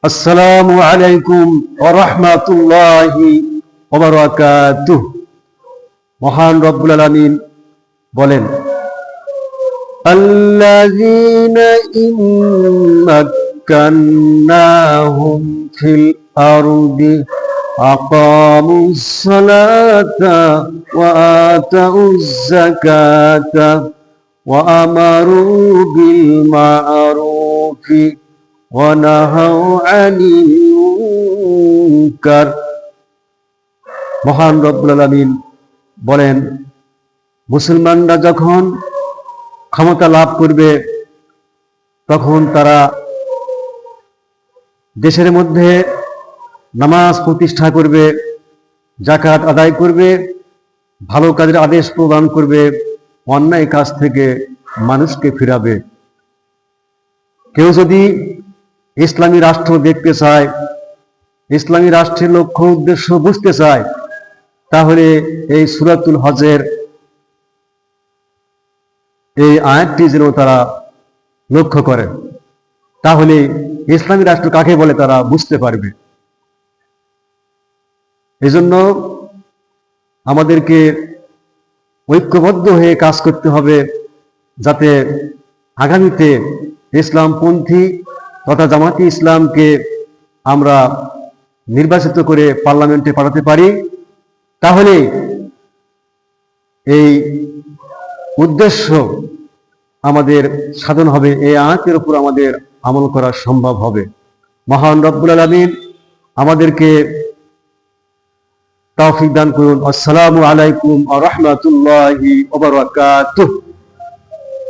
আসসালামু আলাইকুম ওয়া রাহমাতুল্লাহি ওয়া বারাকাতুহু। মহান রব্বুল আলামিন বলেন, আল্লাযীনা ইম্মাক্কান্নাহুম ফিল আরদি আকামুস সালাতা ওয়া আতাউজ যাকাতা ওয়া আমারু বিল মা'রুফি ওয়া নাহাউ আনিল মুনকার। মহান রব্বুল আলামিন বলেন, মুসলমানরা যখন ক্ষমতা লাভ করবে তখন তারা দেশের মধ্যে নামাজ প্রতিষ্ঠা করবে, যাকাত আদায় করবে, ভালো কাজের আদেশ প্রদান করবে, অন্যায় কাজ থেকে মানুষকে ফিরাবে। কেউ যদি ইসলামী রাষ্ট্র দেখতে চায়, ইসলামী রাষ্ট্রের লক্ষ্য উদ্দেশ্য বুঝতে চায়, তাহলে এই সূরাতুল হজের এই আয়াতটি যেন তারা লক্ষ্য করে, তাহলে ইসলামী রাষ্ট্র কাকে বলে তারা বুঝতে পারবে। এজন্য আমাদেরকে ঐক্যবদ্ধ হয়ে কাজ করতে হবে, যাতে আগামীতে ইসলামপন্থী তথা জামাতি ইসলামকে আমরা নির্বাচিত করে পার্লামেন্টে পাঠাতে পারি। তাহলে এই উদ্দেশ্য আমাদের সাধন হবে, এই আয়াতের উপর আমাদের আমল করা সম্ভব হবে। মহান রব্বুল আলামিন আমাদেরকে তৌফিক দান করুন। আসসালামু আলাইকুম ওয়া রাহমাতুল্লাহি ওয়া বারাকাতুহু।